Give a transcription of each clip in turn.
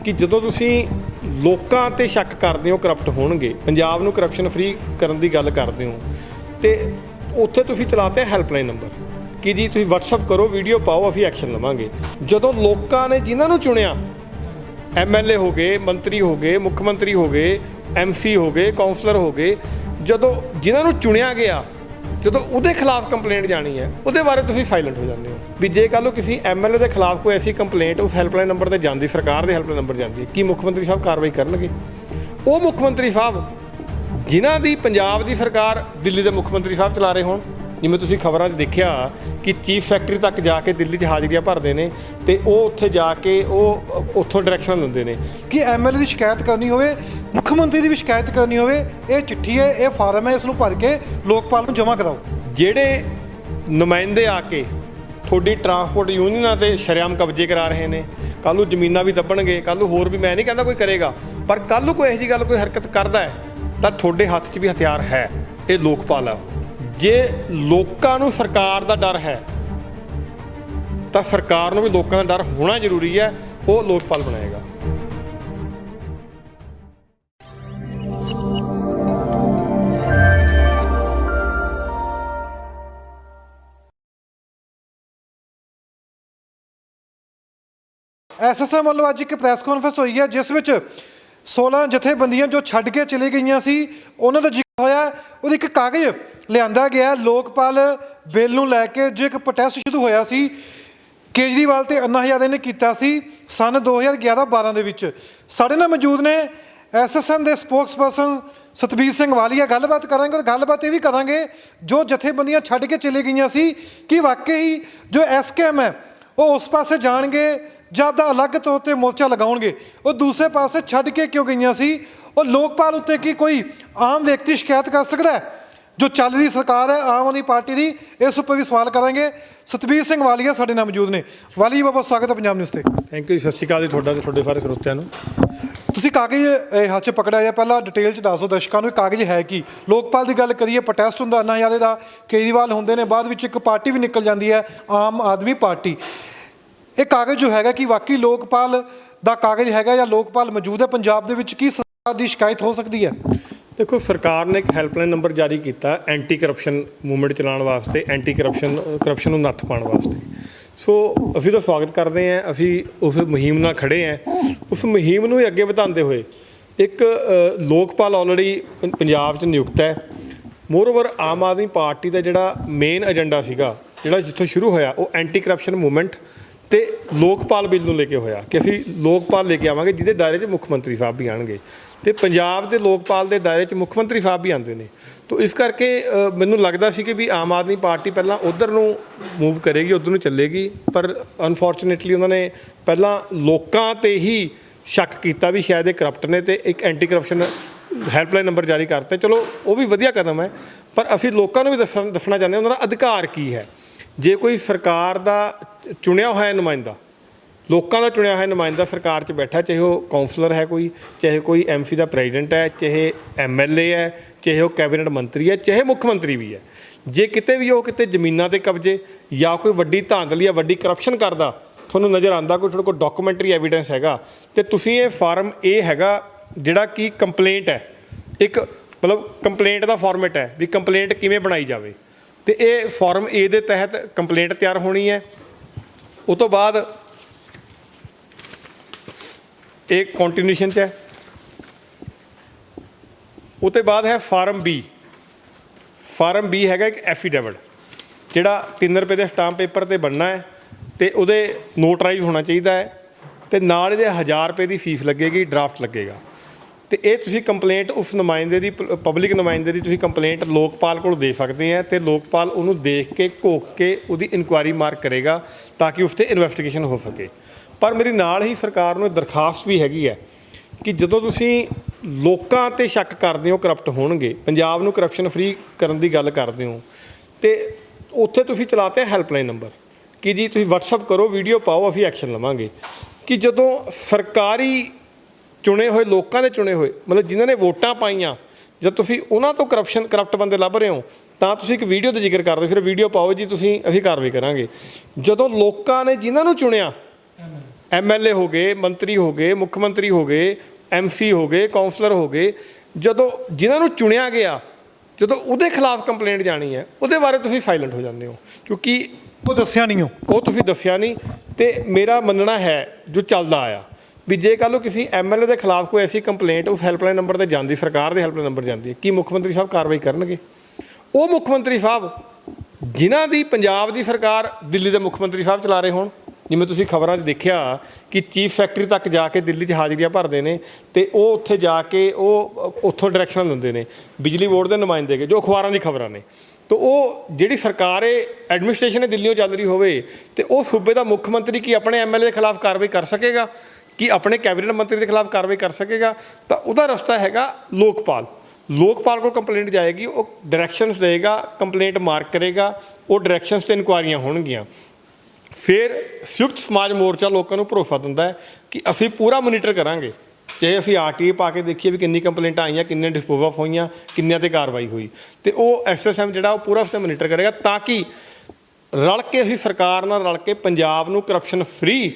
कि ਜਦੋਂ ਤੁਸੀਂ ਲੋਕਾਂ ਤੇ ਸ਼ੱਕ ਕਰਦੇ ਹੋ ਕਰਪਟ ਹੋਣਗੇ, ਪੰਜਾਬ ਨੂੰ ਕਰਪਸ਼ਨ ਫ੍ਰੀ ਕਰਨ ਦੀ ਗੱਲ ਕਰਦੇ ਹੋ ਤੇ ਉੱਥੇ ਤੁਸੀਂ ਚਲਾਤੇ ਹੈਲਪਲਾਈਨ ਨੰਬਰ ਕਿ ਜੀ ਤੁਸੀਂ WhatsApp ਕਰੋ, ਵੀਡੀਓ ਪਾਓ, ਅਸੀਂ ਐਕਸ਼ਨ ਲਵਾਂਗੇ। ਜਦੋਂ ਲੋਕਾਂ ਨੇ ਜਿਨ੍ਹਾਂ ਨੂੰ ਚੁਣਿਆ, MLA ਹੋ ਗਏ, ਮੰਤਰੀ ਹੋ ਗਏ, ਮੁੱਖ ਮੰਤਰੀ ਹੋ ਗਏ, MC ਹੋ ਗਏ, ਕਾਉਂਸਲਰ ਹੋ ਗਏ, ਜਦੋਂ ਜਿਨ੍ਹਾਂ ਨੂੰ ਚੁਣਿਆ ਗਿਆ, ਜਦੋਂ ਉਹਦੇ ਖਿਲਾਫ ਕੰਪਲੇਂਟ ਜਾਣੀ ਹੈ ਉਹਦੇ ਬਾਰੇ ਤੁਸੀਂ ਸਾਇਲੈਂਟ ਹੋ ਜਾਂਦੇ ਹੋ। ਵੀ ਜੇ ਕੱਲ੍ਹ ਨੂੰ ਕਿਸੇ MLA ਦੇ ਖਿਲਾਫ ਕੋਈ ਐਸੀ ਕੰਪਲੇਂਟ ਉਸ ਹੈਲਪਲਾਈਨ ਨੰਬਰ 'ਤੇ ਜਾਂਦੀ, ਸਰਕਾਰ ਦੇ ਹੈਲਪਲਾਈਨ ਨੰਬਰ ਜਾਂਦੀ ਹੈ, ਕੀ ਮੁੱਖ ਮੰਤਰੀ ਸਾਹਿਬ ਕਾਰਵਾਈ ਕਰਨਗੇ? ਉਹ ਮੁੱਖ ਮੰਤਰੀ ਸਾਹਿਬ ਜਿਨ੍ਹਾਂ ਦੀ ਪੰਜਾਬ ਦੀ ਸਰਕਾਰ ਦਿੱਲੀ ਦੇ ਮੁੱਖ ਮੰਤਰੀ ਸਾਹਿਬ ਚਲਾ ਰਹੇ ਹੋਣ, ਜਿਵੇਂ ਤੁਸੀਂ ਖਬਰਾਂ 'ਚ ਦੇਖਿਆ ਕਿ ਚੀਫ ਸੈਕਟਰੀ ਤੱਕ ਜਾ ਕੇ ਦਿੱਲੀ 'ਚ ਹਾਜ਼ਰੀਆਂ ਭਰਦੇ ਨੇ ਤੇ ਉਹ ਉੱਥੇ ਜਾ ਕੇ ਉਹ ਉੱਥੋਂ ਡਾਇਰੈਕਸ਼ਨ ਦਿੰਦੇ ਨੇ ਕਿ MLA ਦੀ ਸ਼ਿਕਾਇਤ ਕਰਨੀ ਹੋਵੇ, ਮੁੱਖ ਮੰਤਰੀ ਦੀ ਵੀ ਸ਼ਿਕਾਇਤ ਕਰਨੀ ਹੋਵੇ, ਇਹ ਚਿੱਠੀ ਹੈ, ਇਹ ਫਾਰਮ ਹੈ, ਇਸ ਨੂੰ ਭਰ ਕੇ ਲੋਕਪਾਲ ਨੂੰ ਜਮ੍ਹਾਂ ਕਰਾਓ। ਜਿਹੜੇ ਨੁਮਾਇੰਦੇ ਆ ਕੇ ਤੁਹਾਡੀ ਟਰਾਂਸਪੋਰਟ ਯੂਨੀਅਨਾਂ 'ਤੇ ਸ਼ਰੇਆਮ ਕਬਜ਼ੇ ਕਰਾ ਰਹੇ ਨੇ, ਕੱਲ੍ਹ ਨੂੰ ਜ਼ਮੀਨਾਂ ਵੀ ਦੱਬਣਗੇ, ਕੱਲ੍ਹ ਨੂੰ ਹੋਰ ਵੀ, ਮੈਂ ਨਹੀਂ ਕਹਿੰਦਾ ਕੋਈ ਕਰੇਗਾ, ਪਰ ਕੱਲ੍ਹ ਨੂੰ ਕੋਈ ਇਹੋ ਜਿਹੀ ਗੱਲ ਕੋਈ ਹਰਕਤ ਕਰਦਾ ਹੈ ਤਾਂ ਤੁਹਾਡੇ ਹੱਥ 'ਚ ਵੀ ਹਥਿਆਰ ਹੈ। ਇਹ ਲੋਕਪਾਲ ਆ। ਜੇ ਲੋਕਾਂ ਨੂੰ ਸਰਕਾਰ ਦਾ ਡਰ ਹੈ ਤਾਂ ਸਰਕਾਰ ਨੂੰ ਵੀ ਲੋਕਾਂ ਦਾ ਡਰ ਹੋਣਾ ਜ਼ਰੂਰੀ ਹੈ। ਉਹ ਲੋਕਪਾਲ ਬਣਾਏਗਾ। SSM ਵੱਲੋਂ ਅੱਜ ਇੱਕ ਪ੍ਰੈਸ ਕਾਨਫਰੰਸ ਹੋਈ ਹੈ ਜਿਸ ਵਿੱਚ 16 ਜਥੇਬੰਦੀਆਂ ਜੋ ਛੱਡ ਕੇ ਚਲੇ ਗਈਆਂ ਸੀ ਉਹਨਾਂ ਦਾ ਜ਼ਿਕਰ ਹੋਇਆ। ਉਹਦੀ ਇੱਕ ਕਾਗਜ਼ ਲਿਆਂਦਾ ਗਿਆ ਲੋਕਪਾਲ ਬਿੱਲ ਨੂੰ ਲੈ ਕੇ, ਜੋ ਇੱਕ ਪ੍ਰੋਟੈਸਟ ਸ਼ੁਰੂ ਹੋਇਆ ਸੀ ਕੇਜਰੀਵਾਲ ਤੇ ਅੰਨਾ ਹਜ਼ਾਰੇ ਨੇ ਕੀਤਾ ਸੀ ਸਨ 2011-12 ਦੇ ਵਿੱਚ। ਸਾਡੇ ਨਾਲ ਮੌਜੂਦ ਨੇ SSM ਦੇ ਸਪੋਕਸਪਰਸਨ ਸਤਬੀਰ ਸਿੰਘ ਵਾਲੀਆ। ਗੱਲਬਾਤ ਕਰਾਂਗੇ, ਗੱਲਬਾਤ ਇਹ ਵੀ ਕਰਾਂਗੇ ਜੋ ਜਥੇਬੰਦੀਆਂ ਛੱਡ ਕੇ ਚਲੇ ਗਈਆਂ ਸੀ ਕਿ ਵਾਕਈ ਜੋ SKM ਹੈ ਉਹ ਉਸ ਪਾਸੇ ਜਾਣਗੇ ਜਾਂ ਆਪਦਾ ਅਲੱਗ ਤੌਰ 'ਤੇ ਮੋਰਚਾ ਲਗਾਉਣਗੇ, ਉਹ ਦੂਸਰੇ ਪਾਸੇ ਛੱਡ ਕੇ ਕਿਉਂ ਗਈਆਂ ਸੀ, ਉਹ ਲੋਕਪਾਲ ਉੱਤੇ ਕੀ ਕੋਈ ਆਮ ਵਿਅਕਤੀ ਸ਼ਿਕਾਇਤ ਕਰ ਸਕਦਾ ਹੈ? ਜੋ ਚੱਲ ਰਹੀ ਸਰਕਾਰ ਹੈ ਆਮ ਆਦਮੀ ਪਾਰਟੀ ਦੀ, ਇਸ ਉੱਪਰ ਵੀ ਸਵਾਲ ਕਰਾਂਗੇ। ਸਤਬੀਰ ਸਿੰਘ ਵਾਲੀਆ ਸਾਡੇ ਨਾਲ ਮੌਜੂਦ ਨੇ। ਵਾਲੀ ਬਾਬਾ, ਸਵਾਗਤ ਹੈ ਪੰਜਾਬ ਨਿਊਜ਼ 'ਤੇ। ਥੈਂਕ ਯੂ, ਸਤਿ ਸ਼੍ਰੀ ਅਕਾਲ ਜੀ ਤੁਹਾਡਾ ਤੇ ਤੁਹਾਡੇ ਸਾਰੇ ਸਰੋਤਿਆਂ ਨੂੰ। ਤੁਸੀਂ ਕਾਗਜ਼ ਹੱਥ 'ਚ ਪਕੜਿਆ ਜਾਂ ਪਹਿਲਾਂ ਡਿਟੇਲ 'ਚ ਦੱਸ ਦਿਓ ਦਰਸ਼ਕਾਂ ਨੂੰ ਇਹ ਕਾਗਜ਼ ਹੈ ਕੀ? ਲੋਕਪਾਲ ਦੀ ਗੱਲ ਕਰੀਏ, ਪ੍ਰੋਟੈਸਟ ਹੁੰਦਾ ਅੰਨਾ ਹਜ਼ਾਰੇ ਦਾ, ਕੇਜਰੀਵਾਲ ਹੁੰਦੇ ਨੇ, ਬਾਅਦ ਵਿੱਚ ਇੱਕ ਪਾਰਟੀ ਵੀ ਨਿਕਲ ਜਾਂਦੀ ਹੈ ਆਮ ਆਦਮੀ ਪਾਰਟੀ। ਇਹ ਕਾਗਜ਼ ਜੋ ਹੈਗਾ ਕਿ ਵਾਕਈ ਲੋਕਪਾਲ ਦਾ ਕਾਗਜ਼ ਹੈਗਾ ਜਾਂ ਲੋਕਪਾਲ ਮੌਜੂਦ ਹੈ ਪੰਜਾਬ ਦੇ ਵਿੱਚ? ਕੀ ਸਰਕਾਰ ਦੀ ਸ਼ਿਕਾਇਤ ਹੋ ਸਕਦੀ ਹੈ? ਦੇਖੋ, ਸਰਕਾਰ ਨੇ ਇੱਕ ਹੈਲਪਲਾਈਨ ਨੰਬਰ ਜਾਰੀ ਕੀਤਾ ਐਂਟੀ ਕਰਪਸ਼ਨ ਮੂਵਮੈਂਟ ਚਲਾਉਣ ਵਾਸਤੇ, ਐਂਟੀ ਕਰਪਸ਼ਨ ਨੂੰ ਨੱਥ ਪਾਉਣ ਵਾਸਤੇ। ਸੋ ਅਸੀਂ ਤਾਂ ਸਵਾਗਤ ਕਰਦੇ ਹਾਂ, ਅਸੀਂ ਉਸ ਮੁਹਿੰਮ ਨਾਲ ਖੜੇ ਹਾਂ। ਉਸ ਮੁਹਿੰਮ ਨੂੰ ਹੀ ਅੱਗੇ ਵਧਾਉਂਦੇ ਹੋਏ ਇੱਕ ਲੋਕਪਾਲ ਆਲਰੇਡੀ ਪੰਜਾਬ 'ਚ ਨਿਯੁਕਤ ਹੈ। ਮੋਰਓਵਰ ਆਮ ਆਦਮੀ ਪਾਰਟੀ ਦਾ ਜਿਹੜਾ ਮੇਨ ਏਜੰਡਾ ਸੀਗਾ, ਜਿਹੜਾ ਜਿੱਥੋਂ ਸ਼ੁਰੂ ਹੋਇਆ, ਉਹ ਐਂਟੀ ਕਰਪਸ਼ਨ ਮੂਵਮੈਂਟ ਤੇ ਲੋਕਪਾਲ ਬਿੱਲ ਨੂੰ ਲੈ ਕੇ ਹੋਇਆ ਕਿ ਅਸੀਂ ਲੋਕਪਾਲ ਲੈ ਕੇ ਆਵਾਂਗੇ ਜਿਹਦੇ ਦਾਇਰੇ 'ਚ ਮੁੱਖ ਮੰਤਰੀ ਸਾਹਿਬ ਵੀ ਆਉਣਗੇ ਤੇ ਪੰਜਾਬ ਦੇ ਲੋਕਪਾਲ ਦੇ ਦਾਇਰੇ 'ਚ ਮੁੱਖ ਮੰਤਰੀ ਸਾਹਿਬ ਵੀ ਆਉਂਦੇ ਨੇ। ਤਾਂ ਇਸ ਕਰਕੇ ਮੈਨੂੰ ਲੱਗਦਾ ਸੀ ਕਿ ਵੀ ਆਮ ਆਦਮੀ ਪਾਰਟੀ ਪਹਿਲਾਂ ਉੱਧਰ ਨੂੰ ਮੂਵ ਕਰੇਗੀ, ਉੱਧਰ ਨੂੰ ਚੱਲੇਗੀ, ਪਰ ਅਨਫੋਰਚੂਨੇਟਲੀ ਉਹਨਾਂ ਨੇ ਪਹਿਲਾਂ ਲੋਕਾਂ 'ਤੇ ਹੀ ਸ਼ੱਕ ਕੀਤਾ ਵੀ ਸ਼ਾਇਦ ਇਹ ਕਰਪਟ ਨੇ ਤੇ ਇੱਕ ਐਂਟੀ ਕਰਪਸ਼ਨ ਹੈਲਪਲਾਈਨ ਨੰਬਰ ਜਾਰੀ ਕਰਤੇ। ਚਲੋ ਉਹ ਵੀ ਵਧੀਆ ਕਦਮ ਹੈ, ਪਰ ਅਸੀਂ ਲੋਕਾਂ ਨੂੰ ਵੀ ਦੱਸਣਾ ਚਾਹੁੰਦੇ ਹਾਂ ਉਹਨਾਂ ਦਾ ਅਧਿਕਾਰ ਕੀ ਹੈ। ਜੇ ਕੋਈ ਸਰਕਾਰ ਦਾ ਚੁਣਿਆ ਹੋਇਆ ਨੁਮਾਇੰਦਾ, ਲੋਕਾਂ ਦਾ ਚੁਣਿਆ ਹੋਇਆ ਨੁਮਾਇੰਦਾ ਸਰਕਾਰ 'ਚ ਬੈਠਾ, ਚਾਹੇ ਉਹ ਕਾਉਂਸਲਰ ਹੈ ਕੋਈ, ਚਾਹੇ ਕੋਈ MC ਦਾ ਪ੍ਰੈਜ਼ੀਡੈਂਟ ਹੈ, ਚਾਹੇ MLA ਹੈ, ਚਾਹੇ ਉਹ ਕੈਬਨਿਟ ਮੰਤਰੀ ਹੈ, ਚਾਹੇ ਮੁੱਖ ਮੰਤਰੀ ਵੀ ਹੈ, ਜੇ ਕਿਤੇ ਵੀ ਉਹ ਕਿਤੇ ਜ਼ਮੀਨਾਂ 'ਤੇ ਕਬਜ਼ੇ ਜਾਂ ਕੋਈ ਵੱਡੀ ਧਾਂਦਲੀ ਜਾਂ ਵੱਡੀ ਕਰਪਸ਼ਨ ਕਰਦਾ ਤੁਹਾਨੂੰ ਨਜ਼ਰ ਆਉਂਦਾ, ਕੋਈ ਤੁਹਾਡੇ ਕੋਲ ਡਾਕੂਮੈਂਟਰੀ ਐਵੀਡੈਂਸ ਹੈਗਾ, ਤੇ ਤੁਸੀਂ ਇਹ ਫਾਰਮ A ਹੈਗਾ ਜਿਹੜਾ ਕਿ ਕੰਪਲੇਂਟ ਹੈ, ਇੱਕ ਮਤਲਬ ਕੰਪਲੇਂਟ ਦਾ ਫਾਰਮੈਟ ਹੈ ਵੀ ਕੰਪਲੇਂਟ ਕਿਵੇਂ ਬਣਾਈ ਜਾਵੇ, ਤੇ ਇਹ ਫਾਰਮ A ਦੇ ਤਹਿਤ ਕੰਪਲੇਂਟ ਤਿਆਰ ਹੋਣੀ ਹੈ। ਉਹ ਤੋਂ ਬਾਅਦ ਇਹ ਕੰਟੀਨਿਊਸ਼ਨ 'ਚ ਹੈ। ਉਹ ਤੋਂ ਬਾਅਦ ਹੈ ਫਾਰਮ B। ਫਾਰਮ B ਹੈਗਾ ਇੱਕ ਐਫੀਡੇਵਿਟ ਜਿਹੜਾ 3 ਰੁਪਏ ਦੇ ਸਟਾਂਪ ਪੇਪਰ 'ਤੇ ਬਣਨਾ ਹੈ ਅਤੇ ਉਹਦੇ ਨੋਟਰਾਈਜ਼ ਹੋਣਾ ਚਾਹੀਦਾ ਹੈ, ਅਤੇ ਨਾਲ ਇਹਦੇ 1000 ਰੁਪਏ ਦੀ ਫੀਸ ਲੱਗੇਗੀ, ਡਰਾਫਟ ਲੱਗੇਗਾ। ਅਤੇ ਇਹ ਤੁਸੀਂ ਕੰਪਲੇਂਟ ਉਸ ਨੁਮਾਇੰਦੇ ਦੀ, ਪਬਲਿਕ ਨੁਮਾਇੰਦੇ ਦੀ ਤੁਸੀਂ ਕੰਪਲੇਂਟ ਲੋਕਪਾਲ ਕੋਲ ਦੇ ਸਕਦੇ ਆ, ਅਤੇ ਲੋਕਪਾਲ ਉਹਨੂੰ ਦੇਖ ਕੇ ਘੋਖ ਕੇ ਉਹਦੀ ਇਨਕੁਆਇਰੀ ਮਾਰਕ ਕਰੇਗਾ ਤਾਂ ਕਿ ਉਸ 'ਤੇ ਇਨਵੈਸਟੀਗੇਸ਼ਨ ਹੋ ਸਕੇ। ਪਰ ਮੇਰੀ ਨਾਲ ਹੀ ਸਰਕਾਰ ਨੂੰ ਦਰਖਾਸਤ ਵੀ ਹੈਗੀ ਹੈ ਕਿ ਜਦੋਂ ਤੁਸੀਂ ਲੋਕਾਂ 'ਤੇ ਸ਼ੱਕ ਕਰਦੇ ਹੋ ਕਰਪਟ ਹੋਣਗੇ, ਪੰਜਾਬ ਨੂੰ ਕਰਪਸ਼ਨ ਫ੍ਰੀ ਕਰਨ ਦੀ ਗੱਲ ਕਰਦੇ ਹੋ, ਅਤੇ ਉੱਥੇ ਤੁਸੀਂ ਚਲਾਤੇ ਹੈਲਪਲਾਈਨ ਨੰਬਰ ਕਿ ਜੀ ਤੁਸੀਂ WhatsApp ਕਰੋ, ਵੀਡੀਓ ਪਾਓ, ਅਸੀਂ ਐਕਸ਼ਨ ਲਵਾਂਗੇ। ਕਿ ਜਦੋਂ ਸਰਕਾਰੀ ਚੁਣੇ ਹੋਏ ਲੋਕਾਂ ਦੇ ਚੁਣੇ ਹੋਏ ਮਤਲਬ ਜਿਨ੍ਹਾਂ ਨੇ ਵੋਟਾਂ ਪਾਈਆਂ, ਜਦ ਤੁਸੀਂ ਉਹਨਾਂ ਤੋਂ ਕਰਪਟ ਬੰਦੇ ਲੱਭ ਰਹੇ ਹੋ ਤਾਂ ਤੁਸੀਂ ਇੱਕ ਵੀਡੀਓ ਦਾ ਜ਼ਿਕਰ ਕਰਦੇ, ਫਿਰ ਵੀਡੀਓ ਪਾਓ ਜੀ ਤੁਸੀਂ, ਅਸੀਂ ਕਾਰਵਾਈ ਕਰਾਂਗੇ। ਜਦੋਂ ਲੋਕਾਂ ਨੇ ਜਿਨ੍ਹਾਂ ਨੂੰ ਚੁਣਿਆ, MLA ਹੋ ਗਏ, ਮੰਤਰੀ ਹੋ ਗਏ, ਮੁੱਖ ਮੰਤਰੀ ਹੋ ਗਏ, MC ਹੋ ਗਏ, ਕਾਉਂਸਲਰ ਹੋ ਗਏ, ਜਦੋਂ ਜਿਨ੍ਹਾਂ ਨੂੰ ਚੁਣਿਆ ਗਿਆ, ਜਦੋਂ ਉਹਦੇ ਖਿਲਾਫ ਕੰਪਲੇਂਟ ਜਾਣੀ ਹੈ, ਉਹਦੇ ਬਾਰੇ ਤੁਸੀਂ ਸਾਇਲੈਂਟ ਹੋ ਜਾਂਦੇ ਹੋ, ਕਿਉਂਕਿ ਉਹ ਦੱਸਿਆ ਨਹੀਂ ਉਹ ਤੁਸੀਂ ਦੱਸਿਆ ਨਹੀਂ। ਤੇ ਮੇਰਾ ਮੰਨਣਾ ਹੈ ਜੋ ਚੱਲਦਾ ਆਇਆ ਵੀ ਜੇ ਕੱਲ੍ਹ ਨੂੰ ਕਿਸੇ MLA ਦੇ ਖਿਲਾਫ ਕੋਈ ਐਸੀ ਕੰਪਲੇਂਟ ਉਸ ਹੈਲਪਲਾਈਨ ਨੰਬਰ 'ਤੇ ਜਾਂਦੀ, ਸਰਕਾਰ ਦੇ ਹੈਲਪਲਾਈਨ ਨੰਬਰ ਜਾਂਦੀ ਹੈ, ਕੀ ਮੁੱਖ ਮੰਤਰੀ ਸਾਹਿਬ ਕਾਰਵਾਈ ਕਰਨਗੇ? ਉਹ ਮੁੱਖ ਮੰਤਰੀ ਸਾਹਿਬ ਜਿਨ੍ਹਾਂ ਦੀ ਪੰਜਾਬ ਦੀ ਸਰਕਾਰ ਦਿੱਲੀ ਦੇ ਮੁੱਖ ਮੰਤਰੀ ਸਾਹਿਬ ਚਲਾ ਰਹੇ ਹੋਣ, ਜਿਵੇਂ ਤੁਸੀਂ ਖਬਰਾਂ 'ਚ ਦੇਖਿਆ ਕਿ ਚੀਫ ਸੈਕਟਰੀ ਤੱਕ ਜਾ ਕੇ ਦਿੱਲੀ 'ਚ ਹਾਜ਼ਰੀਆਂ ਭਰਦੇ ਨੇ ਅਤੇ ਉਹ ਉੱਥੇ ਜਾ ਕੇ ਉਹ ਉੱਥੋਂ ਡਾਇਰੈਕਸ਼ਨ ਦਿੰਦੇ ਨੇ ਬਿਜਲੀ ਬੋਰਡ ਦੇ ਨੁਮਾਇੰਦੇ ਜੋ ਅਖਬਾਰਾਂ ਦੀ ਖਬਰਾਂ ਨੇ। ਤਾਂ ਉਹ ਜਿਹੜੀ ਸਰਕਾਰ ਐਡਮਿਨਿਸਟ੍ਰੇਸ਼ਨ ਹੈ ਦਿੱਲੀੋਂ ਚੱਲ ਰਹੀ ਹੋਵੇ ਅਤੇ ਉਹ ਸੂਬੇ ਦਾ ਮੁੱਖ ਮੰਤਰੀ ਕੀ ਆਪਣੇ MLA ਦੇ ਖਿਲਾਫ ਕਾਰਵਾਈ ਕਰ ਸਕੇਗਾ, ਕਿ ਆਪਣੇ ਕੈਬਨਿਟ ਮੰਤਰੀ ਦੇ ਖਿਲਾਫ ਕਾਰਵਾਈ ਕਰ ਸਕੇਗਾ? ਤਾਂ ਉਹਦਾ ਰਸਤਾ ਹੈਗਾ ਲੋਕਪਾਲ। ਲੋਕਪਾਲ ਕੋਲ ਕੰਪਲੇਂਟ ਜਾਏਗੀ, ਉਹ ਡਾਇਰੈਕਸ਼ਨਸ ਦੇਗਾ, ਕੰਪਲੇਂਟ ਮਾਰਕ ਕਰੇਗਾ, ਉਹ ਡਾਇਰੈਕਸ਼ਨਸ 'ਤੇ ਇਨਕੁਆਇਰੀਆਂ ਹੋਣਗੀਆਂ। ਫਿਰ ਸੰਯੁਕਤ ਸਮਾਜ ਮੋਰਚਾ ਲੋਕਾਂ ਨੂੰ ਭਰੋਸਾ ਦਿੰਦਾ ਹੈ ਕਿ ਅਸੀਂ ਪੂਰਾ ਮੋਨੀਟਰ ਕਰਾਂਗੇ, ਚਾਹੇ ਅਸੀਂ RTA ਪਾ ਕੇ ਦੇਖੀਏ ਵੀ ਕਿੰਨੀ ਕੰਪਲੇਂਟਾਂ ਆਈਆਂ, ਕਿੰਨੇ ਡਿਸਪੋਜ਼ ਆਫ ਹੋਈਆਂ, ਕਿੰਨਿਆਂ 'ਤੇ ਕਾਰਵਾਈ ਹੋਈ, ਅਤੇ ਉਹ SSM ਜਿਹੜਾ ਉਹ ਪੂਰਾ ਉਸ 'ਤੇ ਮੋਨੀਟਰ ਕਰੇਗਾ, ਤਾਂ ਕਿ ਰਲ ਕੇ ਅਸੀਂ ਸਰਕਾਰ ਨਾਲ ਰਲ ਕੇ ਪੰਜਾਬ ਨੂੰ ਕਰਪਸ਼ਨ ਫਰੀ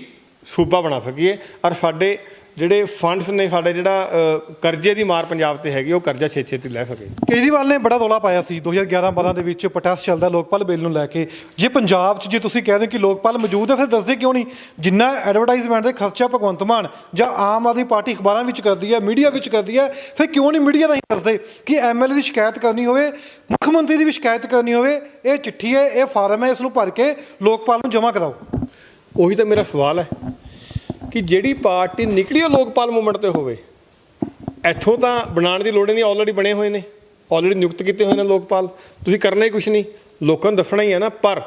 ਸੂਬਾ ਬਣਾ ਸਕੀਏ। ਔਰ ਸਾਡੇ ਜਿਹੜੇ ਫੰਡਸ ਨੇ, ਸਾਡੇ ਜਿਹੜਾ ਕਰਜ਼ੇ ਦੀ ਮਾਰ ਪੰਜਾਬ 'ਤੇ ਹੈਗੀ, ਉਹ ਕਰਜ਼ਾ ਛੇਤੀ ਲੈ ਸਕੇ। ਕੇਜਰੀਵਾਲ ਨੇ ਬੜਾ ਰੌਲਾ ਪਾਇਆ ਸੀ 2011-12 ਦੇ ਵਿੱਚ ਪ੍ਰੋਟੈਸਟ ਚੱਲਦਾ ਲੋਕਪਾਲ ਬਿੱਲ ਨੂੰ ਲੈ ਕੇ। ਜੇ ਪੰਜਾਬ 'ਚ ਜੇ ਤੁਸੀਂ ਕਹਿ ਦਿਓ ਕਿ ਲੋਕਪਾਲ ਮੌਜੂਦ ਹੈ, ਫਿਰ ਦੱਸਦੇ ਕਿਉਂ ਨਹੀਂ? ਜਿੰਨਾ ਐਡਵਰਟਾਈਜ਼ਮੈਂਟ ਦੇ ਖਰਚਾ ਭਗਵੰਤ ਮਾਨ ਜਾਂ ਆਮ ਆਦਮੀ ਪਾਰਟੀ ਅਖਬਾਰਾਂ ਵਿੱਚ ਕਰਦੀ ਹੈ, ਮੀਡੀਆ ਵਿੱਚ ਕਰਦੀ ਹੈ, ਫਿਰ ਕਿਉਂ ਨਹੀਂ ਮੀਡੀਆ ਦਾ ਹੀ ਦੱਸਦੇ ਕਿ MLA ਦੀ ਸ਼ਿਕਾਇਤ ਕਰਨੀ ਹੋਵੇ, ਮੁੱਖ ਮੰਤਰੀ ਦੀ ਵੀ ਸ਼ਿਕਾਇਤ ਕਰਨੀ ਹੋਵੇ, ਇਹ ਚਿੱਠੀ ਹੈ, ਇਹ ਫਾਰਮ ਹੈ, ਇਸ ਨੂੰ ਭਰ ਕੇ ਲੋਕਪਾਲ ਨੂੰ ਜਮ੍ਹਾਂ ਕਰਾਓ। ਉਹੀ ਤਾਂ ਮੇਰਾ ਸਵਾਲ ਹੈ ਕਿ ਜਿਹੜੀ ਪਾਰਟੀ ਨਿਕਲੀ ਉਹ ਲੋਕਪਾਲ ਮੂਵਮੈਂਟ 'ਤੇ ਹੋਵੇ। ਇੱਥੋਂ ਤਾਂ ਬਣਾਉਣ ਦੀ ਲੋੜ ਹੀ ਨਹੀਂ, ਆਲਰੇਡੀ ਬਣੇ ਹੋਏ ਨੇ, ਆਲਰੇਡੀ ਨਿਯੁਕਤ ਕੀਤੇ ਹੋਏ ਨੇ ਲੋਕਪਾਲ, ਤੁਸੀਂ ਕਰਨਾ ਹੀ ਕੁਛ ਨਹੀਂ, ਲੋਕਾਂ ਨੂੰ ਦੱਸਣਾ ਹੀ ਹੈ ਨਾ। ਪਰ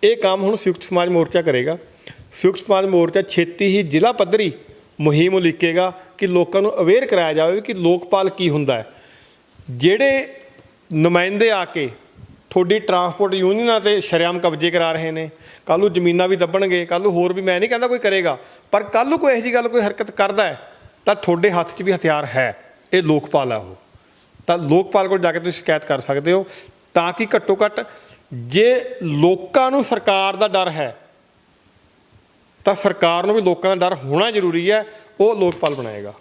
ਇਹ ਕੰਮ ਹੁਣ ਸੰਯੁਕਤ ਸਮਾਜ ਮੋਰਚਾ ਕਰੇਗਾ। ਸੰਯੁਕਤ ਸਮਾਜ ਮੋਰਚਾ ਛੇਤੀ ਹੀ ਜ਼ਿਲ੍ਹਾ ਪੱਧਰੀ ਮੁਹਿੰਮ ਉਲੀਕੇਗਾ ਕਿ ਲੋਕਾਂ ਨੂੰ ਅਵੇਅਰ ਕਰਾਇਆ ਜਾਵੇ ਕਿ ਲੋਕਪਾਲ ਕੀ ਹੁੰਦਾ ਹੈ। ਜਿਹੜੇ ਨੁਮਾਇੰਦੇ ਆ ਕੇ ਤੁਹਾਡੀ ਟਰਾਂਸਪੋਰਟ ਯੂਨੀਅਨਾਂ 'ਤੇ ਸ਼ਰੇਆਮ ਕਬਜ਼ੇ ਕਰਾ ਰਹੇ ਨੇ, ਕੱਲ੍ਹ ਨੂੰ ਜ਼ਮੀਨਾਂ ਵੀ ਦੱਬਣਗੇ, ਕੱਲ੍ਹ ਨੂੰ ਹੋਰ ਵੀ, ਮੈਂ ਨਹੀਂ ਕਹਿੰਦਾ ਕੋਈ ਕਰੇਗਾ, ਪਰ ਕੱਲ੍ਹ ਨੂੰ ਕੋਈ ਇਹੋ ਜਿਹੀ ਗੱਲ ਕੋਈ ਹਰਕਤ ਕਰਦਾ ਹੈ ਤਾਂ ਤੁਹਾਡੇ ਹੱਥ 'ਚ ਵੀ ਹਥਿਆਰ ਹੈ, ਇਹ ਲੋਕਪਾਲ ਹੈ ਉਹ। ਤਾਂ ਲੋਕਪਾਲ ਕੋਲ ਜਾ ਕੇ ਤੁਸੀਂ ਸ਼ਿਕਾਇਤ ਕਰ ਸਕਦੇ ਹੋ, ਤਾਂ ਕਿ ਘੱਟੋ ਘੱਟ ਜੇ ਲੋਕਾਂ ਨੂੰ ਸਰਕਾਰ ਦਾ ਡਰ ਹੈ ਤਾਂ ਸਰਕਾਰ ਨੂੰ ਵੀ ਲੋਕਾਂ ਦਾ ਡਰ ਹੋਣਾ ਜ਼ਰੂਰੀ ਹੈ, ਉਹ ਲੋਕਪਾਲ ਬਣਾਏਗਾ।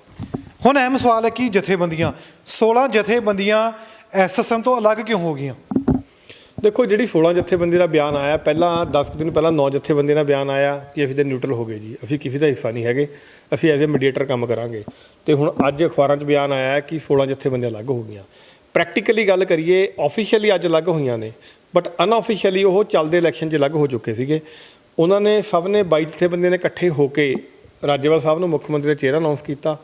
ਹੁਣ ਅਹਿਮ ਸਵਾਲ ਹੈ ਕਿ ਜਥੇਬੰਦੀਆਂ 16 ਜਥੇਬੰਦੀਆਂ SSM ਤੋਂ ਅਲੱਗ ਕਿਉਂ ਹੋ ਗਈਆਂ? ਦੇਖੋ, ਜਿਹੜੀ 16 ਜਥੇਬੰਦੀ ਦਾ ਬਿਆਨ ਆਇਆ, ਪਹਿਲਾਂ 10 ਦਿਨ ਪਹਿਲਾਂ 9 ਜਥੇਬੰਦੀਆਂ ਦਾ ਬਿਆਨ ਆਇਆ ਕਿ ਅਸੀਂ ਤਾਂ ਨਿਊਟਰਲ ਹੋ ਗਏ ਜੀ, ਅਸੀਂ ਕਿਸੇ ਦਾ ਹਿੱਸਾ ਨਹੀਂ ਹੈਗੇ, ਅਸੀਂ ਐਜ਼ ਏ ਮੀਡੀਏਟਰ ਕੰਮ ਕਰਾਂਗੇ। ਅਤੇ ਹੁਣ ਅੱਜ ਅਖਬਾਰਾਂ 'ਚ ਬਿਆਨ ਆਇਆ ਕਿ 16 ਜਥੇਬੰਦੀਆਂ ਅਲੱਗ ਹੋ ਗਈਆਂ। ਪ੍ਰੈਕਟੀਕਲੀ ਗੱਲ ਕਰੀਏ, ਆਫੀਸ਼ੀਅਲੀ ਅੱਜ ਅਲੱਗ ਹੋਈਆਂ ਨੇ, ਬਟ ਅਨਆਫੀਸ਼ੀਅਲੀ ਉਹ ਚੱਲਦੇ ਇਲੈਕਸ਼ਨ 'ਚ ਅਲੱਗ ਹੋ ਚੁੱਕੇ ਸੀਗੇ। ਉਹਨਾਂ ਨੇ ਸਭ ਨੇ 22 ਜਥੇਬੰਦੀਆਂ ਨੇ ਇਕੱਠੇ ਹੋ ਕੇ ਰਾਜੇਵਾਲ ਸਾਹਿਬ ਨੂੰ ਮੁੱਖ ਮੰਤਰੀ ਦਾ ਚਿਹਰਾ ਅਨਾਊਂਸ ਕੀਤਾ,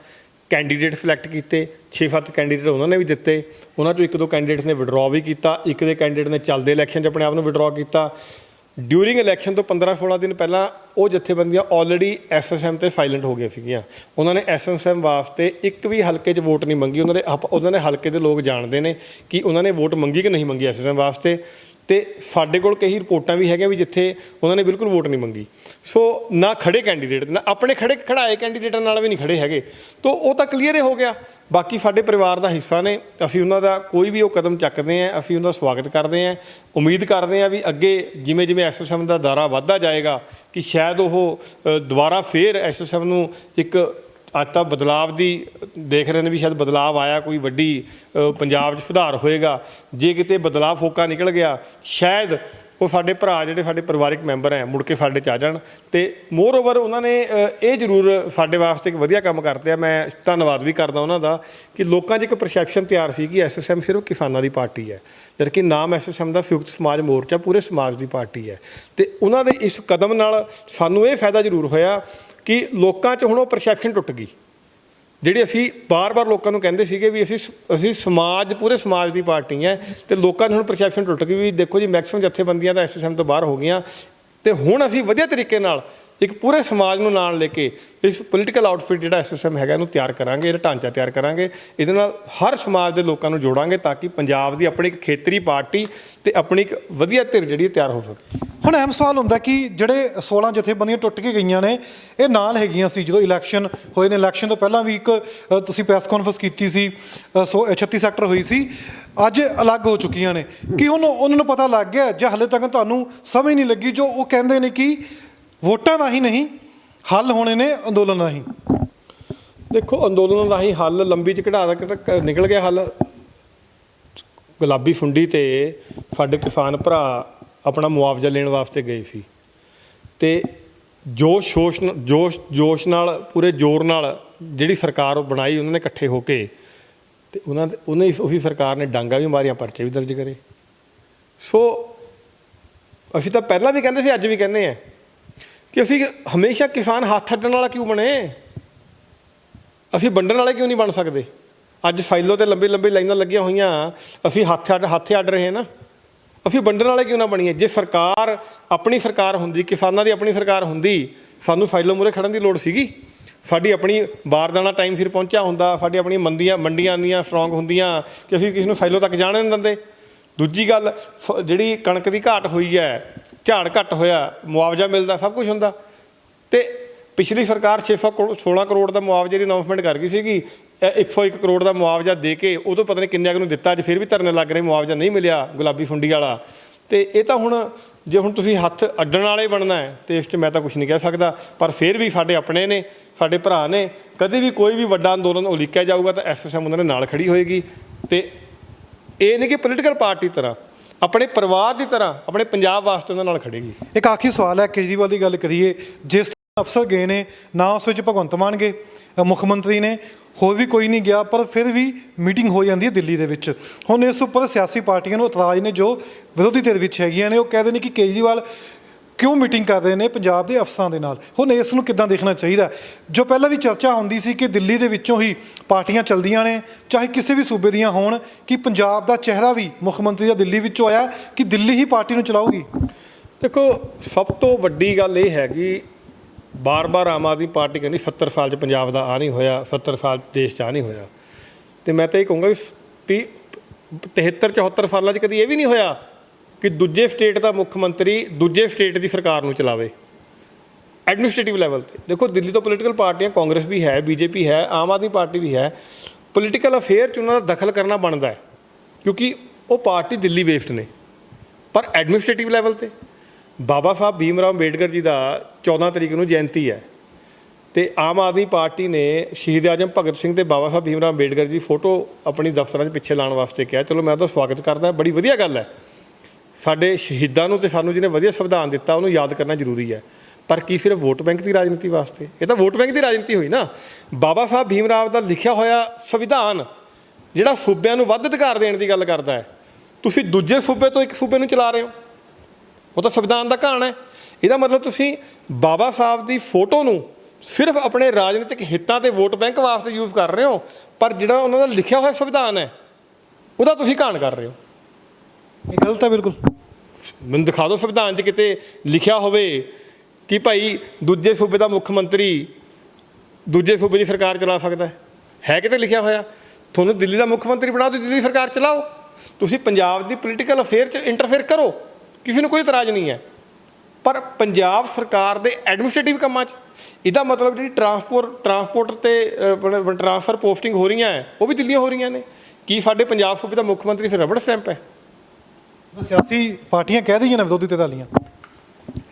ਕੈਂਡੀਡੇਟ ਸਿਲੈਕਟ ਕੀਤੇ, 6-7 ਕੈਂਡੀਡੇਟ ਉਹਨਾਂ ਨੇ ਵੀ ਦਿੱਤੇ, ਉਹਨਾਂ 'ਚੋਂ 1-2 ਕੈਂਡੀਡੇਟਸ ਨੇ ਵਿਡਰਾਅ ਵੀ ਕੀਤਾ, ਇੱਕ ਦੇ ਕੈਂਡੀਡੇਟ ਨੇ ਚੱਲਦੇ ਇਲੈਕਸ਼ਨ 'ਚ ਆਪਣੇ ਆਪ ਨੂੰ ਵਿਡਰਾਅ ਕੀਤਾ। ਡਿਊਰਿੰਗ ਇਲੈਕਸ਼ਨ ਤੋਂ 15-16 ਦਿਨ ਪਹਿਲਾਂ ਉਹ ਜਥੇਬੰਦੀਆਂ ਆਲਰੇਡੀ SSM 'ਤੇ ਸਾਇਲੈਂਟ ਹੋ ਗਈਆਂ ਸੀਗੀਆਂ। ਉਹਨਾਂ ਨੇ SSM ਵਾਸਤੇ ਇੱਕ ਵੀ ਹਲਕੇ 'ਚ ਵੋਟ ਨਹੀਂ ਮੰਗੀ। ਉਹਨਾਂ ਨੇ ਹਲਕੇ ਦੇ ਲੋਕ ਜਾਣਦੇ ਨੇ ਕਿ ਉਹਨਾਂ ਨੇ ਵੋਟ ਮੰਗੀ ਕਿ ਨਹੀਂ ਮੰਗੀ SSM ਵਾਸਤੇ, ਅਤੇ ਸਾਡੇ ਕੋਲ ਕਈ ਰਿਪੋਰਟਾਂ ਵੀ ਹੈਗੀਆਂ ਵੀ ਜਿੱਥੇ ਉਹਨਾਂ ਨੇ ਬਿਲਕੁਲ ਵੋਟ ਨਹੀਂ ਮੰਗੀ। ਸੋ ਨਾ ਖੜੇ ਕੈਂਡੀਡੇਟ, ਨਾ ਆਪਣੇ ਖੜਾਏ ਕੈਂਡੀਡੇਟਾਂ ਨਾਲ ਵੀ ਨਹੀਂ ਖੜੇ ਹੈਗੇ, ਤਾਂ ਉਹ ਤਾਂ ਕਲੀਅਰ ਹੀ ਹੋ ਗਿਆ। ਬਾਕੀ ਸਾਡੇ ਪਰਿਵਾਰ ਦਾ ਹਿੱਸਾ ਨੇ, ਅਸੀਂ ਉਹਨਾਂ ਦਾ ਕੋਈ ਵੀ ਉਹ ਕਦਮ ਚੱਕਦੇ ਹਾਂ, ਅਸੀਂ ਉਹਦਾ ਸਵਾਗਤ ਕਰਦੇ ਹਾਂ। ਉਮੀਦ ਕਰਦੇ ਹਾਂ ਵੀ ਅੱਗੇ ਜਿਵੇਂ ਜਿਵੇਂ SSM ਦਾ ਦਾਇਰਾ ਵੱਧਦਾ ਜਾਏਗਾ ਕਿ ਸ਼ਾਇਦ ਉਹ ਦੁਬਾਰਾ ਫੇਰ SSM ਨੂੰ ਇੱਕ ਅੱਜ ਤਾਂ ਬਦਲਾਵ ਦੀ ਦੇਖ ਰਹੇ ਨੇ ਵੀ ਸ਼ਾਇਦ ਬਦਲਾਵ ਆਇਆ, ਕੋਈ ਵੱਡੀ ਪੰਜਾਬ 'ਚ ਸੁਧਾਰ ਹੋਏਗਾ। ਜੇ ਕਿਤੇ ਬਦਲਾਵ ਫੋਕਾ ਨਿਕਲ ਗਿਆ, ਸ਼ਾਇਦ ਉਹ ਸਾਡੇ ਭਰਾ ਜਿਹੜੇ ਸਾਡੇ ਪਰਿਵਾਰਿਕ ਮੈਂਬਰ ਹੈ ਮੁੜ ਕੇ ਸਾਡੇ 'ਚ ਆ ਜਾਣ। ਅਤੇ ਮੋਰ ਓਵਰ ਉਹਨਾਂ ਨੇ ਇਹ ਜ਼ਰੂਰ ਸਾਡੇ ਵਾਸਤੇ ਇੱਕ ਵਧੀਆ ਕੰਮ ਕਰਦੇ ਆ, ਮੈਂ ਧੰਨਵਾਦ ਵੀ ਕਰਦਾ ਉਹਨਾਂ ਦਾ, ਕਿ ਲੋਕਾਂ 'ਚ ਇੱਕ ਪਰਸੈਪਸ਼ਨ ਤਿਆਰ ਸੀ ਕਿ SSM ਸਿਰਫ ਕਿਸਾਨਾਂ ਦੀ ਪਾਰਟੀ ਹੈ, ਜਦਕਿ ਨਾਮ SSM ਦਾ ਸੰਯੁਕਤ ਸਮਾਜ ਮੋਰਚਾ ਪੂਰੇ ਸਮਾਜ ਦੀ ਪਾਰਟੀ ਹੈ। ਅਤੇ ਉਹਨਾਂ ਦੇ ਇਸ ਕਦਮ ਨਾਲ ਸਾਨੂੰ ਇਹ ਫਾਇਦਾ ਜ਼ਰੂਰ ਹੋਇਆ ਕਿ ਲੋਕਾਂ 'ਚ ਹੁਣ ਉਹ ਪਰਸੈਪਸ਼ਨ ਟੁੱਟ ਗਈ, ਜਿਹੜੀ ਅਸੀਂ ਬਾਰ-ਬਾਰ ਲੋਕਾਂ ਨੂੰ ਕਹਿੰਦੇ ਸੀਗੇ ਵੀ ਅਸੀਂ ਸਮਾਜ, ਪੂਰੇ ਸਮਾਜ ਦੀ ਪਾਰਟੀ ਹੈ, ਅਤੇ ਲੋਕਾਂ 'ਚ ਹੁਣ ਪਰਸੈਪਸ਼ਨ ਟੁੱਟ ਗਈ ਵੀ ਦੇਖੋ ਜੀ ਮੈਕਸਿਮਮ ਜਥੇਬੰਦੀਆਂ ਤਾਂ SSM ਤੋਂ ਬਾਹਰ ਹੋ ਗਈਆਂ, ਅਤੇ ਹੁਣ ਅਸੀਂ ਵਧੀਆ ਤਰੀਕੇ ਨਾਲ ਇੱਕ ਪੂਰੇ ਸਮਾਜ ਨੂੰ ਨਾਲ ਲੈ ਕੇ ਇਸ ਪੋਲੀਟੀਕਲ ਆਊਟਫਿਟ ਜਿਹੜਾ SSM ਹੈਗਾ ਇਹਨੂੰ ਤਿਆਰ ਕਰਾਂਗੇ, ਇਹਦਾ ਢਾਂਚਾ ਤਿਆਰ ਕਰਾਂਗੇ, ਇਹਦੇ ਨਾਲ ਹਰ ਸਮਾਜ ਦੇ ਲੋਕਾਂ ਨੂੰ ਜੋੜਾਂਗੇ ਤਾਂ ਕਿ ਪੰਜਾਬ ਦੀ ਆਪਣੀ ਇੱਕ ਖੇਤਰੀ ਪਾਰਟੀ ਅਤੇ ਆਪਣੀ ਇੱਕ ਵਧੀਆ ਧਿਰ ਜਿਹੜੀ ਤਿਆਰ ਹੋ ਸਕੇ। ਹੁਣ ਅਹਿਮ ਸਵਾਲ ਹੁੰਦਾ ਕਿ ਜਿਹੜੇ 16 ਜਥੇਬੰਦੀਆਂ ਟੁੱਟ ਕੇ ਗਈਆਂ ਨੇ, ਇਹ ਨਾਲ ਹੈਗੀਆਂ ਸੀ ਜਦੋਂ ਇਲੈਕਸ਼ਨ ਹੋਏ ਨੇ। ਇਲੈਕਸ਼ਨ ਤੋਂ ਪਹਿਲਾਂ ਵੀ ਇੱਕ ਤੁਸੀਂ ਪ੍ਰੈਸ ਕਾਨਫਰੰਸ ਕੀਤੀ ਸੀ, 36 ਸੈਕਟਰ ਹੋਈ ਸੀ, ਅੱਜ ਅਲੱਗ ਹੋ ਚੁੱਕੀਆਂ ਨੇ। ਕੀ ਹੁਣ ਉਹਨਾਂ ਨੂੰ ਪਤਾ ਲੱਗ ਗਿਆ ਜਾਂ ਹਾਲੇ ਤੱਕ ਤੁਹਾਨੂੰ ਸਮਝ ਨਹੀਂ ਲੱਗੀ ਜੋ ਉਹ ਕਹਿੰਦੇ ਨੇ ਕਿ ਵੋਟਾਂ ਦਾ ਹੀ ਨਹੀਂ, ਹੱਲ ਹੋਣੇ ਨੇ ਅੰਦੋਲਨ ਰਾਹੀਂ। ਦੇਖੋ ਅੰਦੋਲਨ ਰਾਹੀਂ ਹੱਲ ਲੰਬੀ ਚ ਕਢਾ ਦਾ ਨਿਕਲ ਗਿਆ ਹੱਲ। ਗੁਲਾਬੀ ਸੁੰਡੀ ਤੇ ਸਾਡੇ ਕਿਸਾਨ ਭਰਾ ਆਪਣਾ ਮੁਆਵਜ਼ਾ ਲੈਣ ਵਾਸਤੇ ਗਏ ਸੀ ਤੇ ਜੋਸ਼ ਨਾਲ ਪੂਰੇ ਜ਼ੋਰ ਨਾਲ ਜਿਹੜੀ ਸਰਕਾਰ ਬਣਾਈ ਉਹਨਾਂ ਨੇ ਇਕੱਠੇ ਹੋ ਕੇ ਤੇ ਉਹੀ ਸਰਕਾਰ ਨੇ ਡਾਂਗਾ ਵੀ ਮਾਰੀਆਂ, ਪਰਚੇ ਵੀ ਦਰਜ ਕਰੇ। ਸੋ ਅਸੀਂ ਤਾਂ ਪਹਿਲਾਂ ਵੀ ਕਹਿੰਦੇ ਸੀ, ਅੱਜ ਵੀ ਕਹਿੰਦੇ ਹਾਂ ਕਿ ਅਸੀਂ ਹਮੇਸ਼ਾ ਕਿਸਾਨ ਹੱਥ ਅੱਡਣ ਵਾਲਾ ਕਿਉਂ ਬਣੇ, ਅਸੀਂ ਵੰਡਣ ਵਾਲੇ ਕਿਉਂ ਨਹੀਂ ਬਣ ਸਕਦੇ। ਅੱਜ ਫਾਈਲੋਂ 'ਤੇ ਲੰਬੀ ਲਾਈਨਾਂ ਲੱਗੀਆਂ ਹੋਈਆਂ, ਅਸੀਂ ਹੱਥ ਅੱਡ ਰਹੇ ਨਾ, ਅਸੀਂ ਵੰਡਣ ਵਾਲੇ ਕਿਉਂ ਨਾ ਬਣੀਏ। ਜੇ ਸਰਕਾਰ ਆਪਣੀ ਸਰਕਾਰ ਹੁੰਦੀ, ਕਿਸਾਨਾਂ ਦੀ ਆਪਣੀ ਸਰਕਾਰ ਹੁੰਦੀ, ਸਾਨੂੰ ਫਾਈਲੋਂ ਮੂਹਰੇ ਖੜ੍ਹਨ ਦੀ ਲੋੜ ਸੀਗੀ। ਸਾਡੀ ਆਪਣੀ ਬਾਰਦਾਨਾ ਟਾਈਮ ਸਿਰ ਪਹੁੰਚਿਆ ਹੁੰਦਾ, ਸਾਡੀ ਆਪਣੀਆਂ ਮੰਡੀਆਂ ਇੰਨੀਆਂ ਸਟਰੋਂਗ ਹੁੰਦੀਆਂ ਕਿ ਅਸੀਂ ਕਿਸੇ ਨੂੰ ਫਾਈਲੋਂ ਤੱਕ ਜਾਣ ਨਹੀਂ ਦਿੰਦੇ। ਦੂਜੀ ਗੱਲ, ਜਿਹੜੀ ਕਣਕ ਦੀ ਘਾਟ ਹੋਈ ਹੈ, ਝਾੜ ਘੱਟ ਹੋਇਆ, ਮੁਆਵਜ਼ਾ ਮਿਲਦਾ, ਸਭ ਕੁਝ ਹੁੰਦਾ। ਅਤੇ ਪਿਛਲੀ ਸਰਕਾਰ 616 ਕਰੋੜ ਦਾ ਮੁਆਵਜ਼ੇ ਦੀ ਅਨਾਊਂਸਮੈਂਟ ਕਰ ਗਈ ਸੀਗੀ। 101 ਕਰੋੜ ਦਾ ਮੁਆਵਜ਼ਾ ਦੇ ਕੇ ਉਦੋਂ ਪਤਾ ਨਹੀਂ ਕਿੰਨਿਆਂ ਕੁ ਨੂੰ ਦਿੱਤਾ, ਅੱਜ ਫਿਰ ਵੀ ਧਰਨੇ ਲੱਗ ਰਹੇ, ਮੁਆਵਜ਼ਾ ਨਹੀਂ ਮਿਲਿਆ ਗੁਲਾਬੀ ਸੁੰਡੀ ਵਾਲਾ। ਅਤੇ ਇਹ ਤਾਂ ਜੇ ਹੁਣ ਤੁਸੀਂ ਹੱਥ ਅੱਡਣ ਵਾਲੇ ਬਣਨਾ ਹੈ ਅਤੇ ਇਸ 'ਚ ਮੈਂ ਤਾਂ ਕੁਛ ਨਹੀਂ ਕਹਿ ਸਕਦਾ। ਪਰ ਫਿਰ ਵੀ ਸਾਡੇ ਆਪਣੇ ਨੇ, ਸਾਡੇ ਭਰਾ ਨੇ। ਕਦੇ ਵੀ ਕੋਈ ਵੀ ਵੱਡਾ ਅੰਦੋਲਨ ਉਲੀਕਿਆ ਜਾਊਗਾ ਤਾਂ ਐਸੋਸੀਏਸ਼ਨ ਉਹਨਾਂ ਦੇ ਨਾਲ ਖੜੀ ਹੋਏਗੀ। ਅਤੇ ਇਹ ਨਹੀਂ ਕਿ ਪੋਲੀਟੀਕਲ ਪਾਰਟੀ ਤਰ੍ਹਾਂ, ਆਪਣੇ ਪਰਿਵਾਰ ਦੀ ਤਰ੍ਹਾਂ ਆਪਣੇ ਪੰਜਾਬ ਵਾਸਤੇ ਉਹਨਾਂ ਨਾਲ ਖੜੇਗੀ। ਇੱਕ ਆਖਰੀ ਸਵਾਲ ਹੈ, ਕੇਜਰੀਵਾਲ ਦੀ ਗੱਲ ਕਰੀਏ, ਜਿਸ ਅਫਸਰ ਗਏ ਨੇ ਨਾ ਉਸ ਵਿੱਚ ਭਗਵੰਤ ਮਾਨ ਗਏ, ਮੁੱਖ ਮੰਤਰੀ ਨੇ, ਹੋਰ ਵੀ ਕੋਈ ਨਹੀਂ ਗਿਆ, ਪਰ ਫਿਰ ਵੀ ਮੀਟਿੰਗ ਹੋ ਜਾਂਦੀ ਹੈ ਦਿੱਲੀ ਦੇ ਵਿੱਚ। ਹੁਣ ਇਸ ਉੱਪਰ ਸਿਆਸੀ ਪਾਰਟੀਆਂ ਨੂੰ ਇਤਰਾਜ਼ ਨੇ, ਜੋ ਵਿਰੋਧੀ ਧਿਰ ਵਿੱਚ ਹੈਗੀਆਂ ਨੇ, ਉਹ ਕਹਿੰਦੇ ਨੇ ਕਿ ਕੇਜਰੀਵਾਲ ਕਿਉਂ ਮੀਟਿੰਗ ਕਰ ਰਹੇ ਨੇ ਪੰਜਾਬ ਦੇ ਅਫਸਰਾਂ ਦੇ ਨਾਲ। ਹੁਣ ਇਸ ਨੂੰ ਕਿੱਦਾਂ ਦੇਖਣਾ ਚਾਹੀਦਾ? ਜੋ ਪਹਿਲਾਂ ਵੀ ਚਰਚਾ ਹੁੰਦੀ ਸੀ ਕਿ ਦਿੱਲੀ ਦੇ ਵਿੱਚੋਂ ਹੀ ਪਾਰਟੀਆਂ ਚੱਲਦੀਆਂ ਨੇ, ਚਾਹੇ ਕਿਸੇ ਵੀ ਸੂਬੇ ਦੀਆਂ ਹੋਣ, ਕਿ ਪੰਜਾਬ ਦਾ ਚਿਹਰਾ ਵੀ ਮੁੱਖ ਮੰਤਰੀ ਦਾ ਦਿੱਲੀ ਵਿੱਚੋਂ ਆਇਆ ਕਿ ਦਿੱਲੀ ਹੀ ਪਾਰਟੀ ਨੂੰ ਚਲਾਊਗੀ। ਦੇਖੋ, ਸਭ ਤੋਂ ਵੱਡੀ ਗੱਲ ਇਹ ਹੈ ਕਿ ਬਾਰ-ਬਾਰ ਆਮ ਆਦਮੀ ਪਾਰਟੀ ਕਹਿੰਦੀ 70 ਸਾਲ 'ਚ ਪੰਜਾਬ ਦਾ ਆ ਨਹੀਂ ਹੋਇਆ, 70 ਸਾਲ ਦੇਸ਼ 'ਚ ਆ ਨਹੀਂ ਹੋਇਆ। ਅਤੇ ਮੈਂ ਤਾਂ ਇਹ ਕਹੂੰਗਾ ਵੀ 73-74 ਸਾਲਾਂ 'ਚ ਕਦੀ ਇਹ ਵੀ ਨਹੀਂ ਹੋਇਆ ਕਿ ਦੂਜੇ ਸਟੇਟ ਦਾ ਮੁੱਖ ਮੰਤਰੀ ਦੂਜੇ ਸਟੇਟ ਦੀ ਸਰਕਾਰ ਨੂੰ ਚਲਾਵੇ ਐਡਮਿਨਿਸਟ੍ਰੇਟਿਵ ਲੈਵਲ 'ਤੇ। ਦੇਖੋ, ਦਿੱਲੀ ਤੋਂ ਪੋਲੀਟੀਕਲ ਪਾਰਟੀਆਂ, ਕਾਂਗਰਸ ਵੀ ਹੈ, BJP ਹੈ, ਆਮ ਆਦਮੀ ਪਾਰਟੀ ਵੀ ਹੈ, ਪੋਲੀਟੀਕਲ ਅਫੇਅਰ 'ਚ ਉਹਨਾਂ ਦਾ ਦਖਲ ਕਰਨਾ ਬਣਦਾ ਹੈ ਕਿਉਂਕਿ ਉਹ ਪਾਰਟੀ ਦਿੱਲੀ ਬੇਸਡ ਨੇ। ਪਰ ਐਡਮਿਨਿਸਟ੍ਰੇਟਿਵ ਲੈਵਲ 'ਤੇ ਬਾਬਾ ਸਾਹਿਬ ਭੀਮ ਰਾਓ ਅੰਬੇਡਕਰ ਜੀ ਦਾ 14 ਤਰੀਕ ਨੂੰ ਜਯੰਤੀ ਹੈ ਅਤੇ ਆਮ ਆਦਮੀ ਪਾਰਟੀ ਨੇ ਸ਼ਹੀਦ ਆਜ਼ਮ ਭਗਤ ਸਿੰਘ ਅਤੇ ਬਾਬਾ ਸਾਹਿਬ ਭੀਮ ਰਾਓ ਅੰਬੇਡਕਰ ਜੀ ਫੋਟੋ ਆਪਣੀ ਦਫ਼ਤਰਾਂ 'ਚ ਪਿੱਛੇ ਲਾਉਣ ਵਾਸਤੇ ਕਿਹਾ। ਚਲੋ, ਮੈਂ ਉਹਦਾ ਸਵਾਗਤ ਕਰਦਾ, ਬੜੀ ਵਧੀਆ ਗੱਲ ਹੈ। ਸਾਡੇ ਸ਼ਹੀਦਾਂ ਨੂੰ ਅਤੇ ਸਾਨੂੰ ਜਿਹਨੇ ਵਧੀਆ ਸੰਵਿਧਾਨ ਦਿੱਤਾ ਉਹਨੂੰ ਯਾਦ ਕਰਨਾ ਜ਼ਰੂਰੀ ਹੈ। ਪਰ ਕੀ ਸਿਰਫ ਵੋਟ ਬੈਂਕ ਦੀ ਰਾਜਨੀਤੀ ਵਾਸਤੇ? ਇਹ ਤਾਂ ਵੋਟ ਬੈਂਕ ਦੀ ਰਾਜਨੀਤੀ ਹੋਈ ਨਾ। ਬਾਬਾ ਸਾਹਿਬ ਭੀਮ ਰਾਓ ਦਾ ਲਿਖਿਆ ਹੋਇਆ ਸੰਵਿਧਾਨ ਜਿਹੜਾ ਸੂਬਿਆਂ ਨੂੰ ਵੱਧ ਅਧਿਕਾਰ ਦੇਣ ਦੀ ਗੱਲ ਕਰਦਾ ਹੈ, ਤੁਸੀਂ ਦੂਜੇ ਸੂਬੇ ਤੋਂ ਇੱਕ ਸੂਬੇ ਨੂੰ ਚਲਾ ਰਹੇ ਹੋ। ਉਹ ਤਾਂ ਸੰਵਿਧਾਨ ਦਾ ਘਾਣ ਹੈ। ਇਹਦਾ ਮਤਲਬ ਤੁਸੀਂ ਬਾਬਾ ਸਾਹਿਬ ਦੀ ਫੋਟੋ ਨੂੰ ਸਿਰਫ ਆਪਣੇ ਰਾਜਨੀਤਿਕ ਹਿੱਤਾਂ ਅਤੇ ਵੋਟ ਬੈਂਕ ਵਾਸਤੇ ਯੂਜ਼ ਕਰ ਰਹੇ ਹੋ, ਪਰ ਜਿਹੜਾ ਉਹਨਾਂ ਦਾ ਲਿਖਿਆ ਹੋਇਆ ਸੰਵਿਧਾਨ ਹੈ ਉਹਦਾ ਤੁਸੀਂ ਘਾਣ ਕਰ ਰਹੇ ਹੋ। ਇਹ ਗਲਤ ਹੈ ਬਿਲਕੁਲ। ਮੈਨੂੰ ਦਿਖਾ ਦਿਓ ਸੰਵਿਧਾਨ 'ਚ ਕਿਤੇ ਲਿਖਿਆ ਹੋਵੇ ਕਿ ਭਾਈ ਦੂਜੇ ਸੂਬੇ ਦਾ ਮੁੱਖ ਮੰਤਰੀ ਦੂਜੇ ਸੂਬੇ ਦੀ ਸਰਕਾਰ ਚਲਾ ਸਕਦਾ ਹੈ ਕਿਤੇ ਲਿਖਿਆ ਹੋਇਆ? ਤੁਹਾਨੂੰ ਦਿੱਲੀ ਦਾ ਮੁੱਖ ਮੰਤਰੀ ਬਣਾਓ, ਤੁਸੀਂ ਦਿੱਲੀ ਸਰਕਾਰ ਚਲਾਓ। ਤੁਸੀਂ ਪੰਜਾਬ ਦੀ ਪੋਲੀਟੀਕਲ ਅਫੇਅਰ 'ਚ ਇੰਟਰਫੇਅਰ ਕਰੋ, ਕਿਸੇ ਨੂੰ ਕੋਈ ਇਤਰਾਜ਼ ਨਹੀਂ ਹੈ। ਪਰ ਪੰਜਾਬ ਸਰਕਾਰ ਦੇ ਐਡਮਿਨਿਸਟ੍ਰੇਟਿਵ ਕੰਮਾਂ 'ਚ ਇਹਦਾ ਮਤਲਬ ਜਿਹੜੀ ਟਰਾਂਸਪੋਰਟ ਅਤੇ ਟਰਾਂਸਫਰ ਪੋਸਟਿੰਗ ਹੋ ਰਹੀਆਂ ਹੈ ਉਹ ਵੀ ਦਿੱਲੀੋਂ ਹੋ ਰਹੀਆਂ ਨੇ। ਕੀ ਸਾਡੇ ਪੰਜਾਬ ਸੂਬੇ ਦਾ ਮੁੱਖ ਮੰਤਰੀ ਫਿਰ ਰਬੜ ਸਟੈਂਪ ਹੈ? ਸਿਆਸੀ ਪਾਰਟੀਆਂ ਕਹਿ ਰਹੀਆਂ ਨੇ ਵਿਰੋਧੀ ਧਿਰ ਵਾਲੀਆਂ,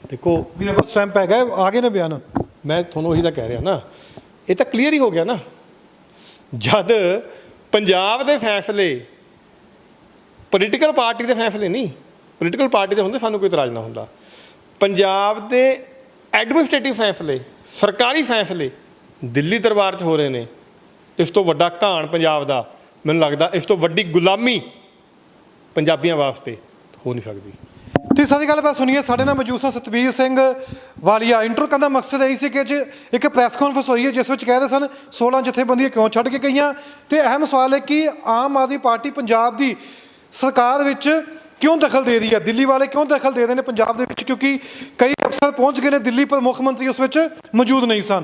ਦੇਖੋ ਵੀ ਰਬੜ ਸਟੈਂਪ ਹੈਗਾ, ਆ ਗਏ ਨੇ ਬਿਆਨ। ਮੈਂ ਤੁਹਾਨੂੰ ਉਹੀ ਤਾਂ ਕਹਿ ਰਿਹਾ ਨਾ, ਇਹ ਤਾਂ ਕਲੀਅਰ ਹੀ ਹੋ ਗਿਆ ਨਾ। ਜਦ ਪੰਜਾਬ ਦੇ ਫੈਸਲੇ ਪੋਲੀਟੀਕਲ ਪਾਰਟੀ ਦੇ ਫੈਸਲੇ ਨਹੀਂ, ਪੋਲੀਟੀਕਲ ਪਾਰਟੀ ਦੇ ਹੁੰਦੇ ਸਾਨੂੰ ਕੋਈ ਇਤਰਾਜ਼ ਨਾ ਹੁੰਦਾ। ਪੰਜਾਬ ਦੇ ਐਡਮਿਨਿਸਟ੍ਰੇਟਿਵ ਫੈਸਲੇ, ਸਰਕਾਰੀ ਫੈਸਲੇ ਦਿੱਲੀ ਦਰਬਾਰ 'ਚ ਹੋ ਰਹੇ ਨੇ। ਇਸ ਤੋਂ ਵੱਡਾ ਘਾਣ ਪੰਜਾਬ ਦਾ, ਮੈਨੂੰ ਲੱਗਦਾ ਇਸ ਤੋਂ ਵੱਡੀ ਗੁਲਾਮੀ ਪੰਜਾਬੀਆਂ ਵਾਸਤੇ ਹੋ ਨਹੀਂ ਸਕਦੀ। ਤੁਸੀਂ ਸਾਰੀ ਗੱਲਬਾਤ ਸੁਣੀਏ। ਸਾਡੇ ਨਾਲ ਮੌਜੂਦ ਸਨ ਸਤਬੀਰ ਸਿੰਘ ਵਾਲੀਆ। ਇੰਟਰੋ ਕਰਨ ਦਾ ਮਕਸਦ ਇਹੀ ਸੀ ਕਿ ਅੱਜ ਇੱਕ ਪ੍ਰੈਸ ਕਾਨਫਰੰਸ ਹੋਈ ਹੈ ਜਿਸ ਵਿੱਚ ਕਹਿ ਰਹੇ ਸਨ 16 ਜਥੇਬੰਦੀਆਂ ਕਿਉਂ ਛੱਡ ਕੇ ਗਈਆਂ, ਅਤੇ ਅਹਿਮ ਸਵਾਲ ਹੈ ਕਿ ਆਮ ਆਦਮੀ ਪਾਰਟੀ ਪੰਜਾਬ ਦੀ ਸਰਕਾਰ ਵਿੱਚ ਕਿਉਂ ਦਖਲ ਦੇ ਰਹੀ ਹੈ, ਦਿੱਲੀ ਵਾਲੇ ਕਿਉਂ ਦਖਲ ਦੇ ਰਹੇ ਨੇ ਪੰਜਾਬ ਦੇ ਵਿੱਚ, ਕਿਉਂਕਿ ਕਈ ਅਫਸਰ ਪਹੁੰਚ ਗਏ ਨੇ ਦਿੱਲੀ ਪਰ ਮੁੱਖ ਮੰਤਰੀ ਉਸ ਵਿੱਚ ਮੌਜੂਦ ਨਹੀਂ ਸਨ।